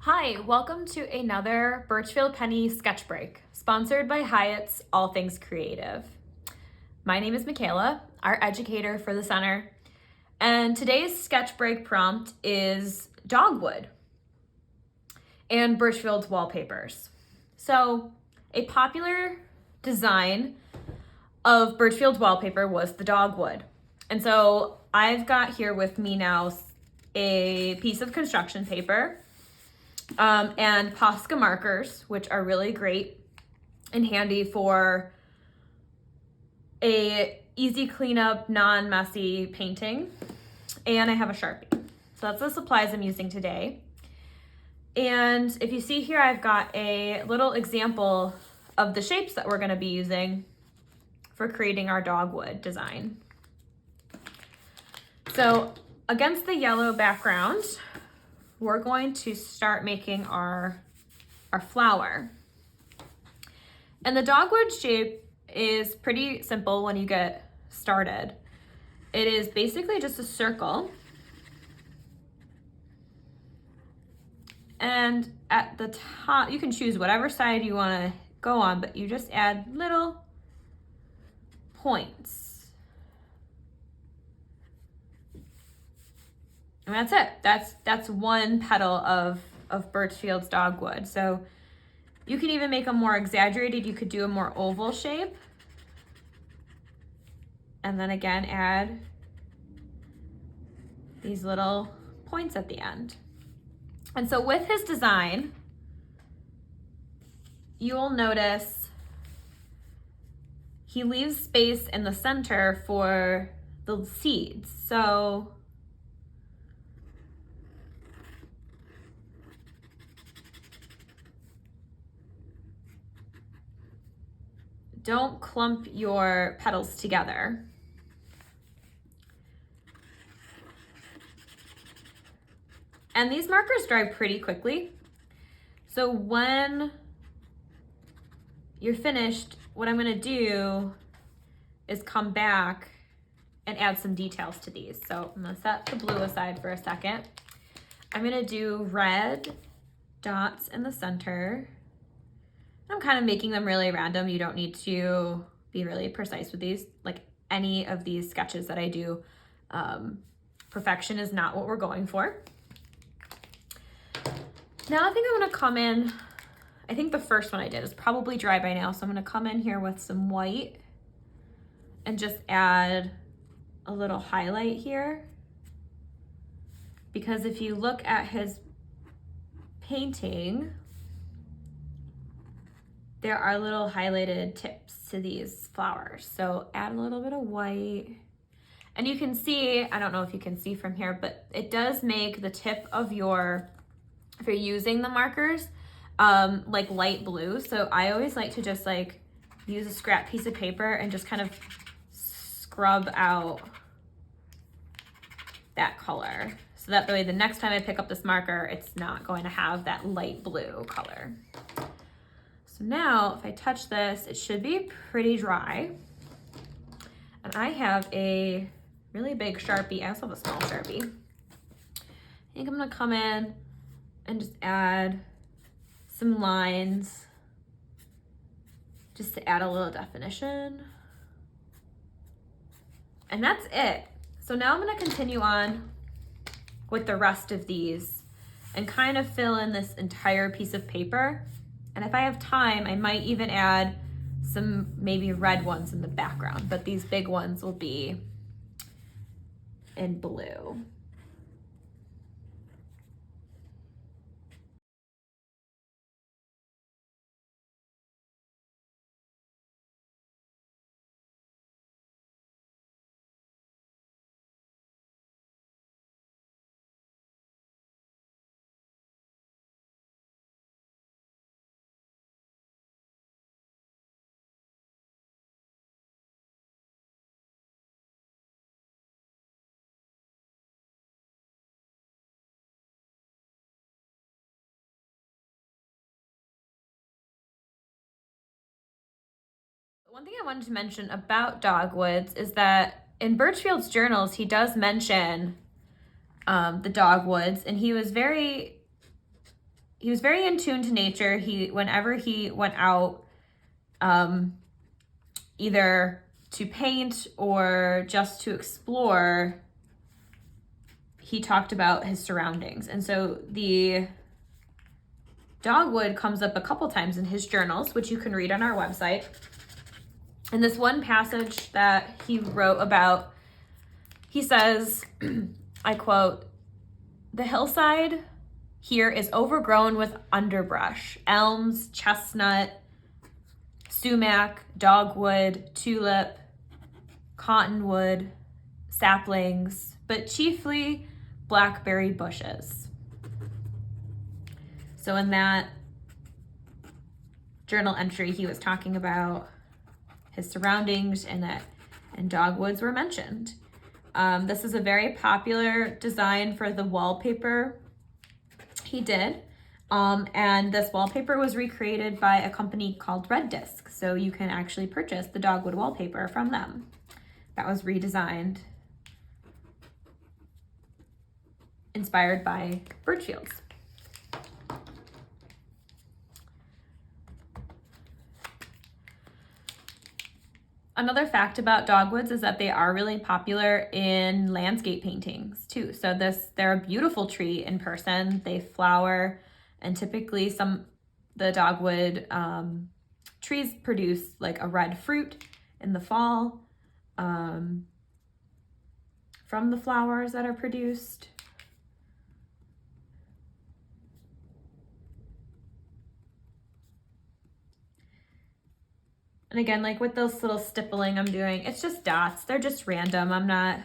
Hi, welcome to another Burchfield Penney sketch break, sponsored by Hyatt's All Things Creative. My name is Michaela, our educator for the center, and today's sketch break prompt is Dogwood and Burchfield's wallpapers. So, a popular design of Burchfield's wallpaper was the Dogwood. And so I've got here with me now a piece of construction paper and Posca markers, which are really great and handy for a easy cleanup, non-messy painting. And I have a Sharpie. So that's the supplies I'm using today. And if you see here, I've got a little example of the shapes that we're going to be using for creating our dogwood design. So against the yellow background, we're going to start making our flower. And the dogwood shape is pretty simple when you get started. It is basically just a circle. And at the top, you can choose whatever side you want to go on, but you just add little points. And that's it. That's one petal of Burchfield's dogwood. So you can even make them more exaggerated. You could do a more oval shape. And then again, add these little points at the end. And so with his design, you'll notice he leaves space in the center for the seeds. So don't clump your petals together. And these markers dry pretty quickly. So when you're finished, what I'm gonna do is come back and add some details to these. So I'm gonna set the blue aside for a second. I'm gonna do red dots in the center. I'm kind of making them really random. You don't need to be really precise with these. Like any of these sketches that I do, perfection is not what we're going for. Now I think I'm gonna come in, I think the first one I did is probably dry by now, so I'm gonna come in here with some white and just add a little highlight here. Because if you look at his painting, there are little highlighted tips to these flowers. So add a little bit of white. And you can see, I don't know if you can see from here, but it does make the tip of your, if you're using the markers, like light blue. So I always like to just like use a scrap piece of paper and just kind of scrub out that color. So that way the next time I pick up this marker, it's not going to have that light blue color. So now if I touch this, it should be pretty dry. And I have a really big Sharpie. I also have a small Sharpie. I think I'm gonna come in and just add some lines just to add a little definition. And that's it. So now I'm gonna continue on with the rest of these and kind of fill in this entire piece of paper. And if I have time, I might even add some maybe red ones in the background, but these big ones will be in blue. One thing I wanted to mention about dogwoods is that in Burchfield's journals, he does mention the dogwoods, and he was very he was very in tune to nature. Whenever he went out, either to paint or just to explore, he talked about his surroundings. And so the dogwood comes up a couple times in his journals, which you can read on our website. And this one passage that he wrote about, he says, I quote, "The hillside here is overgrown with underbrush, elms, chestnut, sumac, dogwood, tulip, cottonwood, saplings, but chiefly blackberry bushes." So in that journal entry, he was talking about his surroundings and dogwoods were mentioned. This is a very popular design for the wallpaper he did. And this wallpaper was recreated by a company called Red Disc. So you can actually purchase the dogwood wallpaper from them. That was redesigned, inspired by Burchfield's. Another fact about dogwoods is that they are really popular in landscape paintings too. So they're a beautiful tree in person. They flower, and typically the dogwood trees produce like a red fruit in the fall from the flowers that are produced. And again, like with this little stippling I'm doing, it's just dots. They're just random. I'm not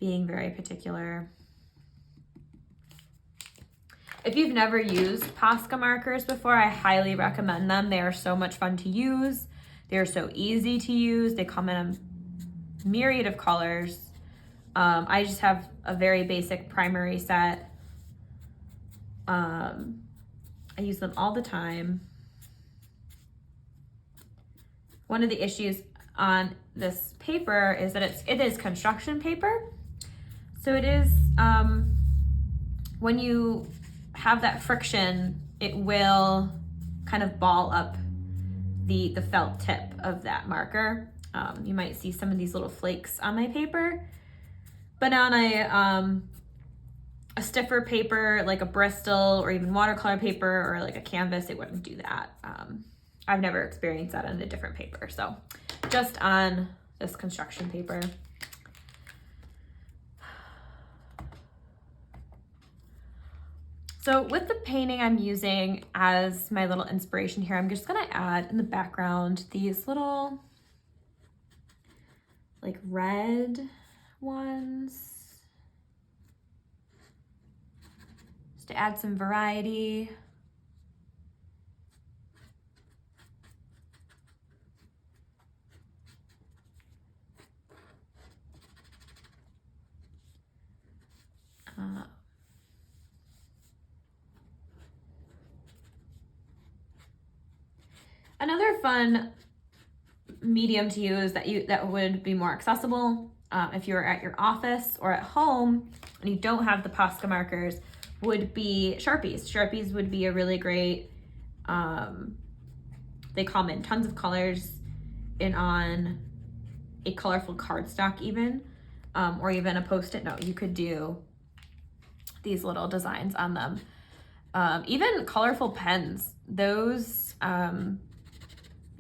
being very particular. If you've never used Posca markers before, I highly recommend them. They are so much fun to use. They're so easy to use. They come in a myriad of colors. I just have a very basic primary set. I use them all the time. One of the issues on this paper is that it is construction paper. So it is, when you have that friction, it will kind of ball up the felt tip of that marker. You might see some of these little flakes on my paper, but on a stiffer paper, like a Bristol or even watercolor paper or like a canvas, it wouldn't do that. I've never experienced that on a different paper. So just on this construction paper. So with the painting I'm using as my little inspiration here, I'm just gonna add in the background these little like red ones, just to add some variety. Another fun medium to use that would be more accessible if you're at your office or at home and you don't have the Posca markers would be Sharpies. Sharpies would be a really great, they come in tons of colors and on a colorful cardstock even, or even a Post-it note. You could do these little designs on them. Even colorful pens, those,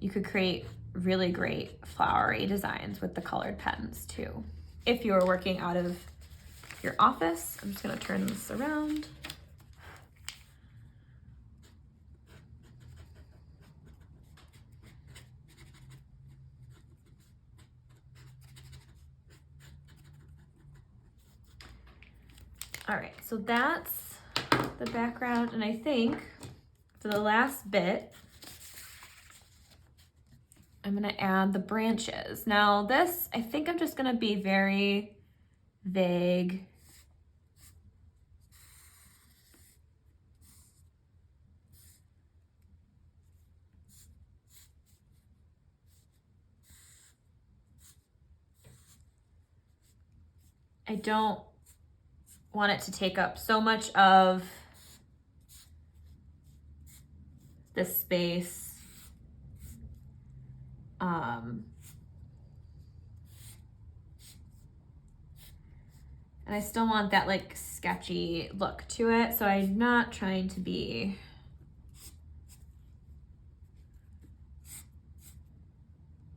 you could create really great flowery designs with the colored pens too. If you are working out of your office, I'm just gonna turn this around. All right, so that's the background, and I think for the last bit, I'm gonna add the branches. Now this, I think I'm just gonna be very vague. I don't want it to take up so much of this space. And I still want that like sketchy look to it, so I'm not trying to be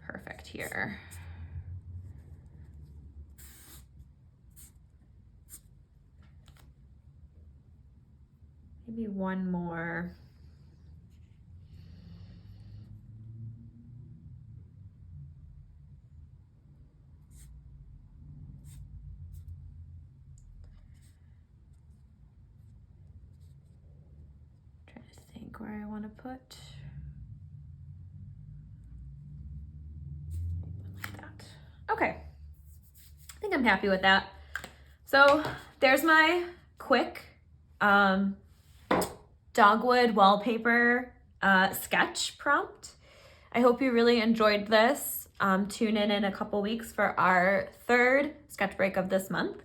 perfect here. Maybe one more. Trying to think where I want to put. Like that. Okay. I think I'm happy with that. So there's my quick Dogwood wallpaper sketch prompt. I hope you really enjoyed this. Tune in a couple weeks for our third sketch break of this month.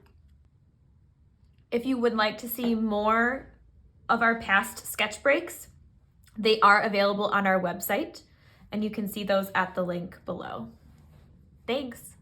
If you would like to see more of our past sketch breaks, they are available on our website, and you can see those at the link below. Thanks.